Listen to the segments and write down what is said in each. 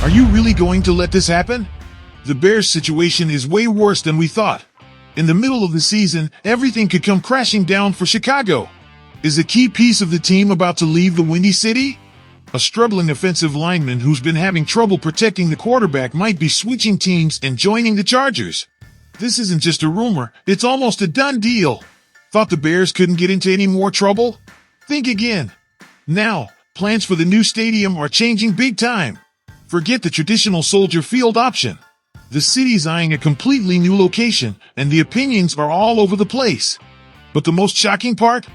Are you really going to let this happen? The Bears' situation is way worse than we thought. In the middle of the season, everything could come crashing down for Chicago. Is a key piece of the team about to leave the Windy City? A struggling offensive lineman who's been having trouble protecting the quarterback might be switching teams and joining the Chargers. This isn't just a rumor, it's almost a done deal. Thought the Bears couldn't get into any more trouble? Think again. Now, plans for the new stadium are changing big time. Forget the traditional Soldier Field option. The city's eyeing a completely new location, and the opinions are all over the place. But the most shocking part?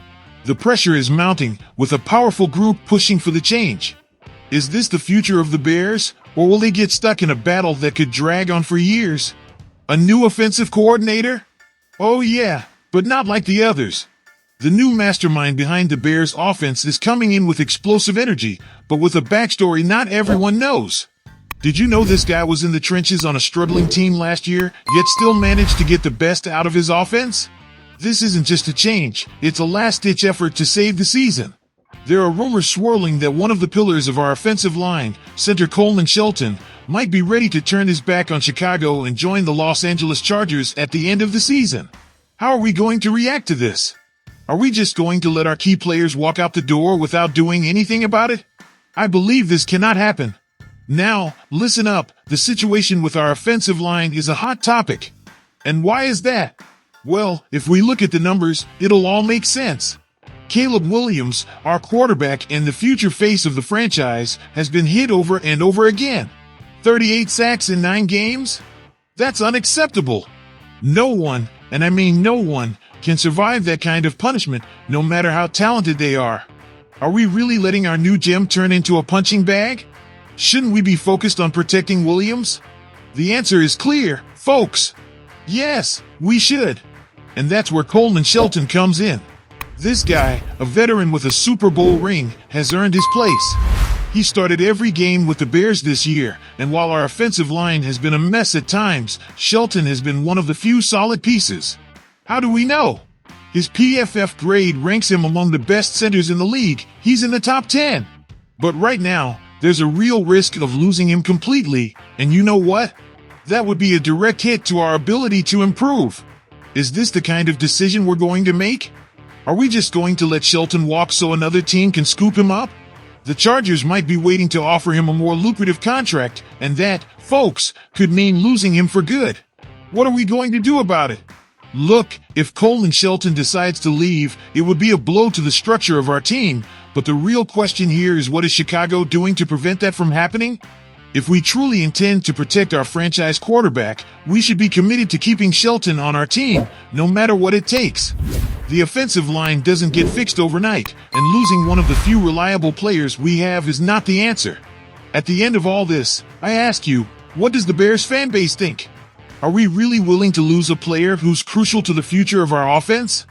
The pressure is mounting, with a powerful group pushing for the change. Is this the future of the Bears, or will they get stuck in a battle that could drag on for years? A new offensive coordinator? Oh yeah, but not like the others. The new mastermind behind the Bears' offense is coming in with explosive energy, but with a backstory not everyone knows. Did you know this guy was in the trenches on a struggling team last year, yet still managed to get the best out of his offense? This isn't just a change, it's a last-ditch effort to save the season. There are rumors swirling that one of the pillars of our offensive line, center Coleman Shelton, might be ready to turn his back on Chicago and join the Los Angeles Chargers at the end of the season. How are we going to react to this? Are we just going to let our key players walk out the door without doing anything about it? I believe this cannot happen. Now, listen up, the situation with our offensive line is a hot topic. And why is that? Well, if we look at the numbers, it'll all make sense. Caleb Williams, our quarterback and the future face of the franchise, has been hit over and over again. 38 sacks in 9 games? That's unacceptable. No one, and I mean no one, can survive that kind of punishment, no matter how talented they are. Are we really letting our new gem turn into a punching bag? Shouldn't we be focused on protecting Williams? The answer is clear, folks. Yes, we should. And that's where Coleman Shelton comes in. This guy, a veteran with a Super Bowl ring, has earned his place. He started every game with the Bears this year, and while our offensive line has been a mess at times, Shelton has been one of the few solid pieces. How do we know? His PFF grade ranks him among the best centers in the league. He's in the top 10. But right now, there's a real risk of losing him completely, and you know what? That would be a direct hit to our ability to improve. Is this the kind of decision we're going to make? Are we just going to let Shelton walk so another team can scoop him up? The Chargers might be waiting to offer him a more lucrative contract, and that, folks, could mean losing him for good. What are we going to do about it? Look, if Coleman Shelton decides to leave, it would be a blow to the structure of our team, but the real question here is, what is Chicago doing to prevent that from happening? If we truly intend to protect our franchise quarterback, we should be committed to keeping Shelton on our team, no matter what it takes. The offensive line doesn't get fixed overnight, and losing one of the few reliable players we have is not the answer. At the end of all this, I ask you, what does the Bears fan base think? Are we really willing to lose a player who's crucial to the future of our offense?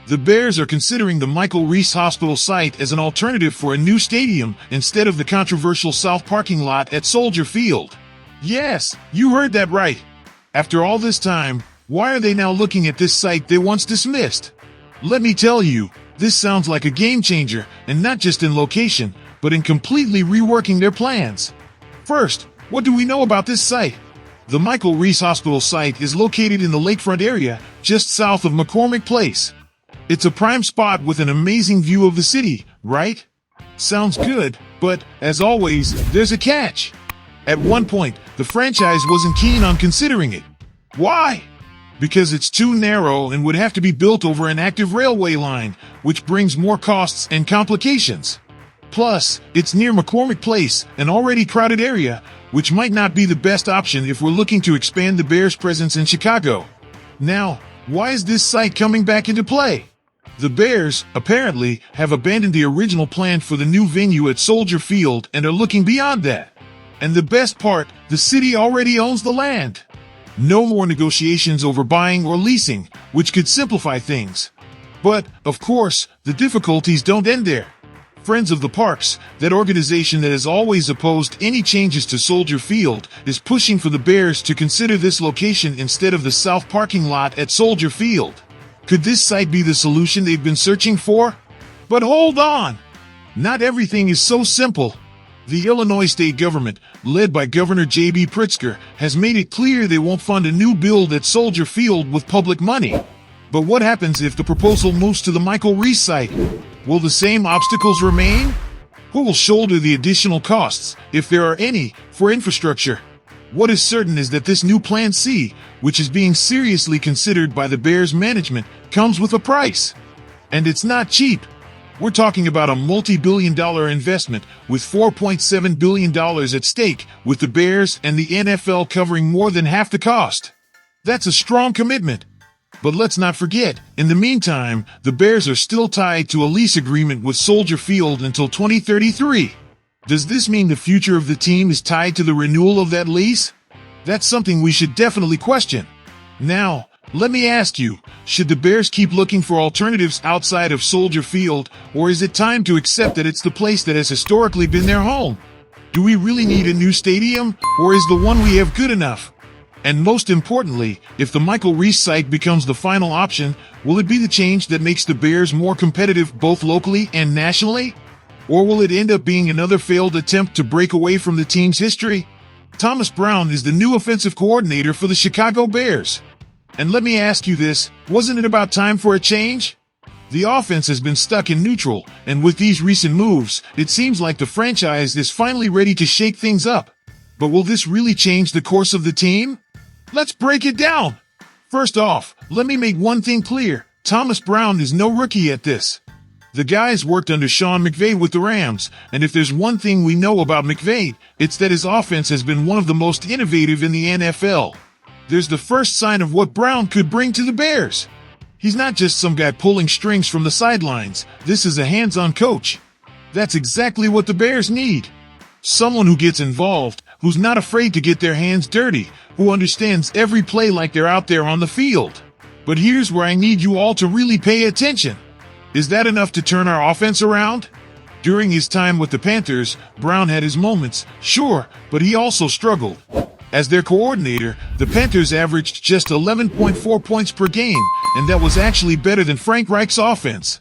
The Bears are considering the Michael Reese Hospital site as an alternative for a new stadium instead of the controversial south parking lot at Soldier Field. Yes, you heard that right. After all this time, why are they now looking at this site they once dismissed? Let me tell you, this sounds like a game changer, and not just in location, but in completely reworking their plans. First, what do we know about this site? The Michael Reese Hospital site is located in the lakefront area, just south of McCormick Place. It's a prime spot with an amazing view of the city, right? Sounds good, but, as always, there's a catch. At one point, the franchise wasn't keen on considering it. Why? Because it's too narrow and would have to be built over an active railway line, which brings more costs and complications. Plus, it's near McCormick Place, an already crowded area, which might not be the best option if we're looking to expand the Bears' presence in Chicago. Now, why is this site coming back into play? The Bears, apparently, have abandoned the original plan for the new venue at Soldier Field and are looking beyond that. And the best part, the city already owns the land. No more negotiations over buying or leasing, which could simplify things. But, of course, the difficulties don't end there. Friends of the Parks, that organization that has always opposed any changes to Soldier Field, is pushing for the Bears to consider this location instead of the south parking lot at Soldier Field. Could this site be the solution they've been searching for? But hold on! Not everything is so simple. The Illinois state government, led by Governor J.B. Pritzker, has made it clear they won't fund a new build at Soldier Field with public money. But what happens if the proposal moves to the Michael Reese site? Will the same obstacles remain? Who will shoulder the additional costs, if there are any, for infrastructure? What is certain is that this new Plan C, which is being seriously considered by the Bears management, comes with a price. And it's not cheap. We're talking about a multi-billion-dollar investment with $4.7 billion at stake, with the Bears and the NFL covering more than half the cost. That's a strong commitment. But let's not forget, in the meantime, the Bears are still tied to a lease agreement with Soldier Field until 2033. Does this mean the future of the team is tied to the renewal of that lease? That's something we should definitely question. Now, let me ask you, should the Bears keep looking for alternatives outside of Soldier Field, or is it time to accept that it's the place that has historically been their home? Do we really need a new stadium, or is the one we have good enough? And most importantly, if the Michael Reese site becomes the final option, will it be the change that makes the Bears more competitive both locally and nationally? Or will it end up being another failed attempt to break away from the team's history? Thomas Brown is the new offensive coordinator for the Chicago Bears. And let me ask you this, wasn't it about time for a change? The offense has been stuck in neutral, and with these recent moves, it seems like the franchise is finally ready to shake things up. But will this really change the course of the team? Let's break it down. First off, let me make one thing clear. Thomas Brown is no rookie at this. The guy's worked under Sean McVay with the Rams, and if there's one thing we know about McVay, it's that his offense has been one of the most innovative in the NFL. There's the first sign of what Brown could bring to the Bears. He's not just some guy pulling strings from the sidelines. This is a hands-on coach. That's exactly what the Bears need. Someone who gets involved, who's not afraid to get their hands dirty, who understands every play like they're out there on the field. But here's where I need you all to really pay attention. Is that enough to turn our offense around? During his time with the Panthers, Brown had his moments, sure, but he also struggled. As their coordinator, the Panthers averaged just 11.4 points per game, and that was actually better than Frank Reich's offense.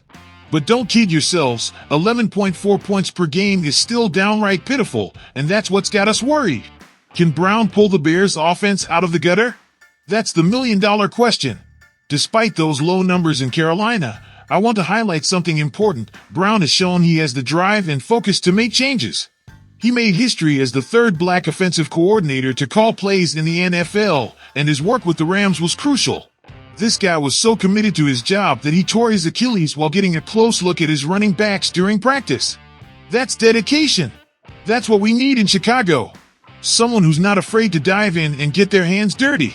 But don't kid yourselves, 11.4 points per game is still downright pitiful, and that's what's got us worried. Can Brown pull the Bears' offense out of the gutter? That's the million-dollar question. Despite those low numbers in Carolina, I want to highlight something important. Brown has shown he has the drive and focus to make changes. He made history as the third black offensive coordinator to call plays in the NFL, and his work with the Rams was crucial. This guy was so committed to his job that he tore his Achilles while getting a close look at his running backs during practice. That's dedication. That's what we need in Chicago. Someone who's not afraid to dive in and get their hands dirty.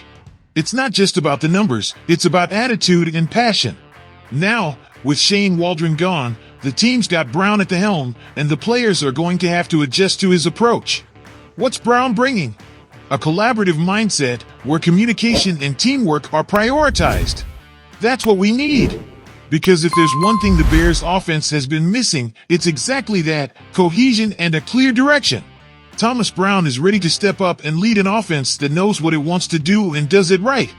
It's not just about the numbers, it's about attitude and passion. Now, with Shane Waldron gone, the team's got Brown at the helm, and the players are going to have to adjust to his approach. What's Brown bringing? A collaborative mindset where communication and teamwork are prioritized. That's what we need. Because if there's one thing the Bears' offense has been missing, it's exactly that, cohesion and a clear direction. Thomas Brown is ready to step up and lead an offense that knows what it wants to do and does it right.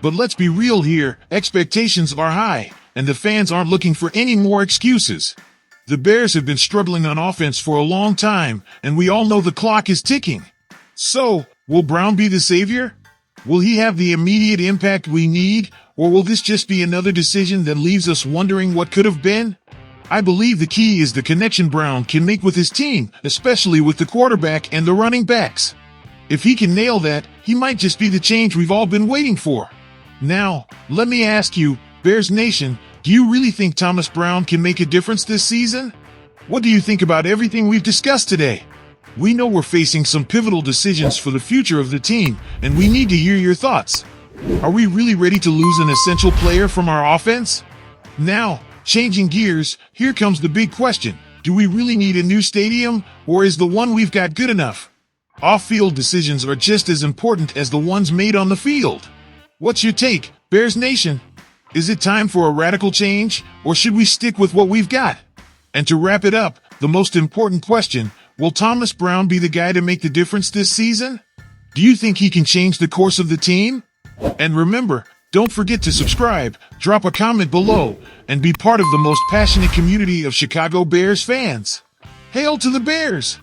But let's be real here, expectations are high, and the fans aren't looking for any more excuses. The Bears have been struggling on offense for a long time, and we all know the clock is ticking. So, will Brown be the savior? Will he have the immediate impact we need, or will this just be another decision that leaves us wondering what could have been? I believe the key is the connection Brown can make with his team, especially with the quarterback and the running backs. If he can nail that, he might just be the change we've all been waiting for. Now, let me ask you, Bears Nation, do you really think Thomas Brown can make a difference this season? What do you think about everything we've discussed today? We know we're facing some pivotal decisions for the future of the team, and we need to hear your thoughts. Are we really ready to lose an essential player from our offense? Now, changing gears, here comes the big question. Do we really need a new stadium, or is the one we've got good enough? Off-field decisions are just as important as the ones made on the field. What's your take, Bears Nation? Is it time for a radical change, or should we stick with what we've got? And to wrap it up, the most important question, will Thomas Brown be the guy to make the difference this season? Do you think he can change the course of the team? And remember, don't forget to subscribe, drop a comment below, and be part of the most passionate community of Chicago Bears fans. Hail to the Bears!